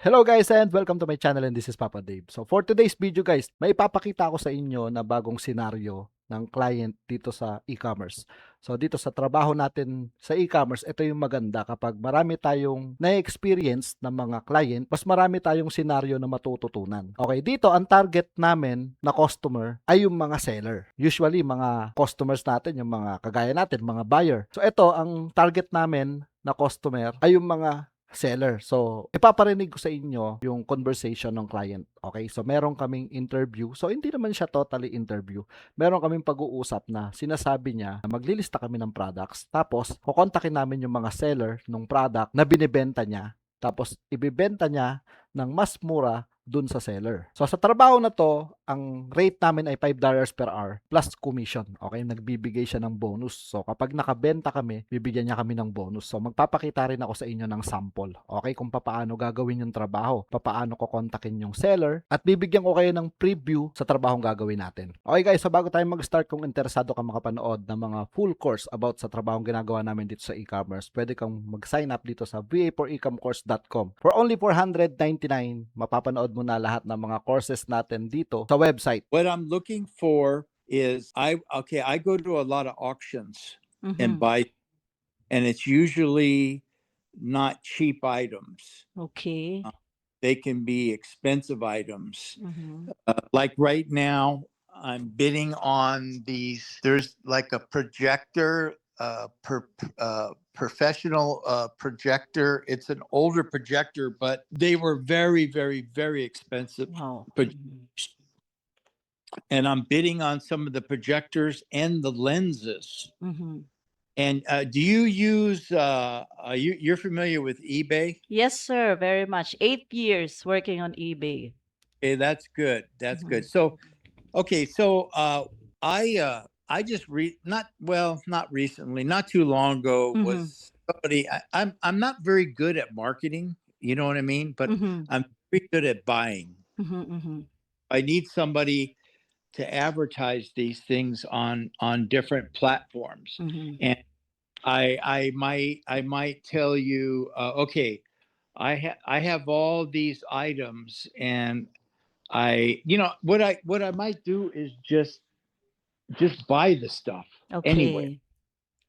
Hello guys and welcome to my channel and this is Papa Dave. So for today's video guys, may ipapakita ko sa inyo na bagong senaryo ng client dito sa e-commerce. So dito sa trabaho natin sa e-commerce, ito yung maganda kapag marami tayong na-experience ng mga client, mas marami tayong senaryo na matututunan. Okay, dito ang target namin na customer ay yung mga seller. Usually mga customers natin, yung mga kagaya natin, mga buyer. So ito ang target namin na customer ay yung mga seller. So, ipaparinig ko sa inyo yung conversation ng client. Okay? So, meron kaming interview. So, hindi naman siya totally interview. Meron kaming pag-uusap na sinasabi niya na maglilista kami ng products. Tapos, kukontakin namin yung mga seller ng product na binibenta niya. Tapos, ibibenta niya ng mas mura dun sa seller. So, sa trabaho na to, ang rate namin ay $5 per hour plus commission. Okay? Nagbibigay siya ng bonus. So, kapag nakabenta kami, bibigyan niya kami ng bonus. So, magpapakita rin ako sa inyo ng sample. Okay? Kung paano gagawin yung trabaho, paano ko kontakin yung seller, at bibigyan ko kayo ng preview sa trabahong gagawin natin. Okay guys, so bago tayo mag-start, kung interesado ka makapanood ng mga full course about sa trabahong ginagawa namin dito sa e-commerce, pwede kang mag-sign up dito sa va4ecomcourse.com. For only $499, mapapanood mo na lahat ng mga courses natin dito sa website. What I'm looking for is I go to a lot of auctions and buy, and it's usually not cheap items. Okay. They can be expensive items. Mhm. Like right now, I'm bidding on these. There's like a projector, professional projector. It's an older projector, but they were very, very, very expensive. Wow. And I'm bidding on some of the projectors and the lenses. Mhm. And do you use? You're familiar with eBay? Yes, sir. Very much. 8 years working on eBay. Okay, that's good. That's good. Mhm. So, okay, so I just not recently, not too long ago, Mhm. was somebody. I'm not very good at marketing. You know what I mean? But Mhm. I'm pretty good at buying. Mhm. Mhm. I need somebody to advertise these things on different platforms. Mhm. And I might tell you, okay, I have all these items, and what I might do is just buy the stuff anyway. Okay.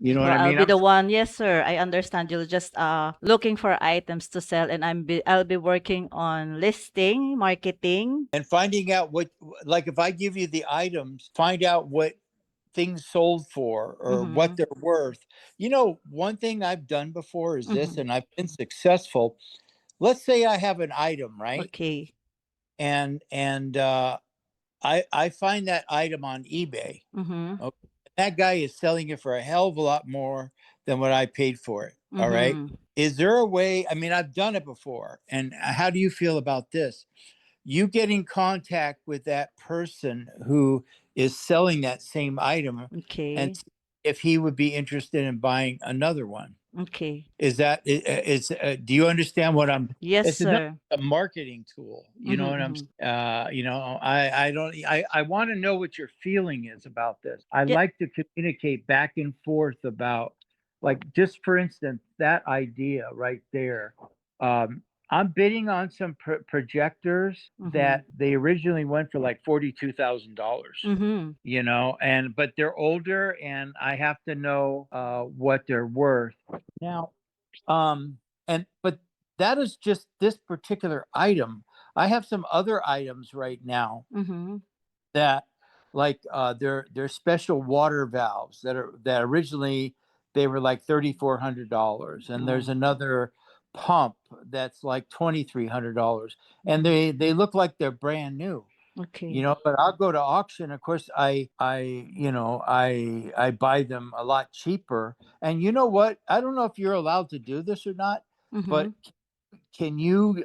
You know So what I I'll mean? be the one. Yes, sir. I understand. You'll just looking for items to sell, and I'll be working on listing, marketing. And finding out what, like, if I give you the items, find out what things sold for or what Mhm. they're worth. You know, one thing I've done before is this, Mhm. and I've been successful. Let's say I have an item, right? Okay. And I find that item on eBay. Mhm. Okay. That guy is selling it for a hell of a lot more than what I paid for it. All right. Mhm. Is there a way? I mean, I've done it before. And how do you feel about this? You get in contact with that person who is selling that same item and Okay. see if he would be interested in buying another one. Okay. Is that do you understand what I'm? Yes, It's another sir. a marketing tool. You know Mhm. what I'm? Mhm. I don't. I want to know what your feeling is about this. I Yeah. like to communicate back and forth about, like, just for instance, that idea right there. I'm bidding on some projectors Mhm. that they originally went for like $42,000. Mhm. But they're older, and I have to know what they're worth now. But that is just this particular item. I have some other items right now Mhm. that, like, they're special water valves that originally they were like $3,400, and there's Oh. another pump that's like $2,300, and Mhm. they look like they're brand new. Okay. But I'll go to auction. Of course, I buy them a lot cheaper. And you know what? I don't know if you're allowed to do this or not, but Mhm. can you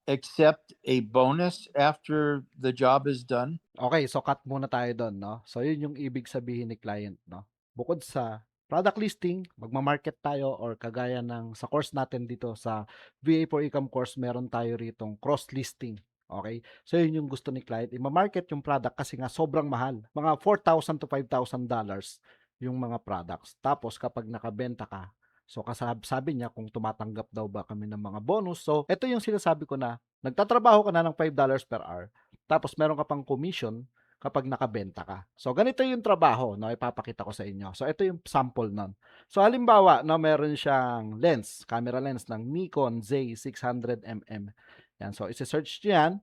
accept a bonus after the job is done? Okay, so cut muna tayo do'n 'no. So yun yung ibig sabihin ni client 'no. Bukod sa product listing, magma-market tayo or kagaya ng sa course natin dito sa VA for Ecom course, meron tayo ritong cross listing, okay. So yun yung gusto ni client, ima-market yung product kasi nga sobrang mahal. Mga $4,000 to $5,000 yung mga products. Tapos kapag nakabenta ka, So sabi niya kung tumatanggap daw ba kami ng mga bonus. So ito yung sinasabi ko na nagtatrabaho ka na ng $5 per hour, tapos meron ka pang commission kapag nakabenta ka. So ganito yung trabaho na ipapakita ko sa inyo. So ito yung sample nun. So halimbawa, no, meron siyang lens, camera lens ng Nikon Z600mm. Yan, so isi-search niyo yan,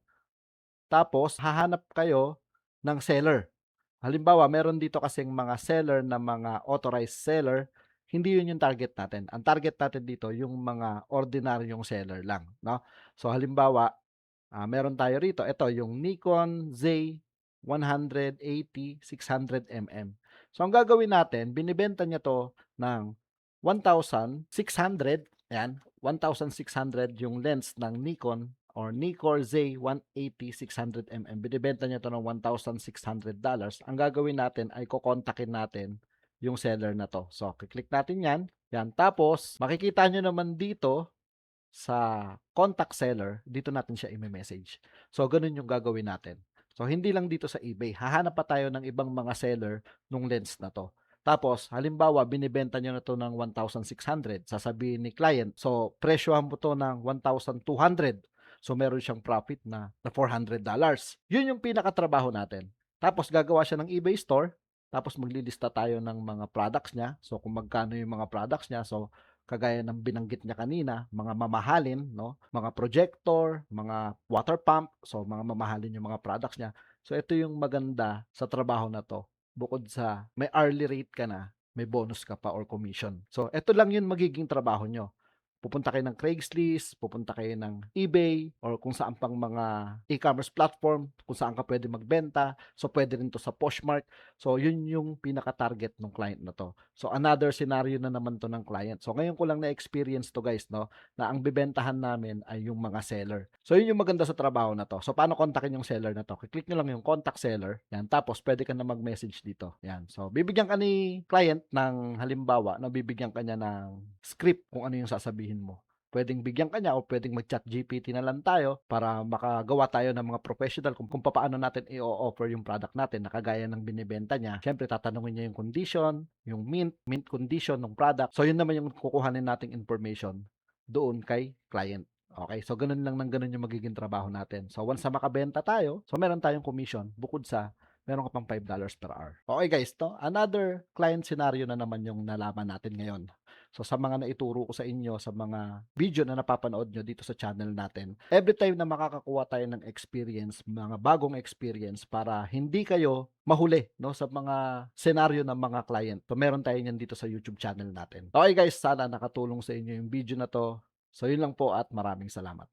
tapos hahanap kayo ng seller. Halimbawa, meron dito kasing mga seller na mga authorized seller, hindi yun yung target natin. Ang target natin dito yung mga ordinaryong seller lang, no? So halimbawa, meron tayo rito, ito yung Nikon Z180 600mm. So ang gagawin natin, binibenta niya to ng 1,600, yan, 1,600 yung lens ng Nikon or Nikkor Z180 600mm. Binibenta niya to ng $1,600. Ang gagawin natin ay kokontakin natin yung seller na to. So, kiklik natin yan. Yan. Tapos, makikita nyo naman dito sa contact seller, dito natin siya i-message. So, ganun yung gagawin natin. So, hindi lang dito sa eBay. Hahanap pa tayo ng ibang mga seller nung lens na to. Tapos, halimbawa, binibenta nyo na to ng 1,600. Sasabihin ni client, so, presyohan mo to ng 1,200. So, meron siyang profit na $400. Yun yung pinakatrabaho natin. Tapos, gagawa siya ng eBay store. Tapos, maglilista tayo ng mga products niya. So, kung magkano yung mga products niya. So, kagaya ng binanggit niya kanina, mga mamahalin, no? Mga projector, mga water pump. So, mga mamahalin yung mga products niya. So, ito yung maganda sa trabaho na to. Bukod sa may hourly rate ka na, may bonus ka pa or commission. So, ito lang yung magiging trabaho nyo. Pupunta kayo ng Craigslist, pupunta kayo ng eBay, or kung saan pang mga e-commerce platform, kung saan ka pwede magbenta. So, pwede rin to sa Poshmark. So, yun yung pinaka-target ng client na to. So, another scenario na naman to ng client. So, ngayon ko lang na-experience to guys, no, na ang bibentahan namin ay yung mga seller. So, yun yung maganda sa trabaho na to. So, paano kontakin yung seller na to? Click nyo lang yung contact seller. Yan. Tapos, pwede ka na mag-message dito. Yan. So, bibigyan ka ni client ng halimbawa, no, bibigyan ka niya ng script kung ano yung sasabihin mo. Pwedeng bigyan ka niya o pwedeng mag-chat GPT na lang tayo para makagawa tayo ng mga professional kung paano natin i-offer yung product natin na kagaya ng binibenta niya. Siyempre, tatanungin niya yung condition, yung mint condition ng product. So, yun naman yung kukuhanin nating information doon kay client. Okay, so ganun lang ng ganun yung magiging trabaho natin. So, once na makabenta tayo, so meron tayong commission bukod sa meron ka pang $5 per hour. Okay guys, to another client scenario na naman yung nalaman natin ngayon. So sa mga naituro ko sa inyo, sa mga video na napapanood nyo dito sa channel natin, every time na makakakuha tayo ng experience, mga bagong experience para hindi kayo mahuli, no, sa mga senaryo ng mga client. So meron tayo yan dito sa YouTube channel natin. Okay guys, sana nakatulong sa inyo yung video na to. So yun lang po at maraming salamat.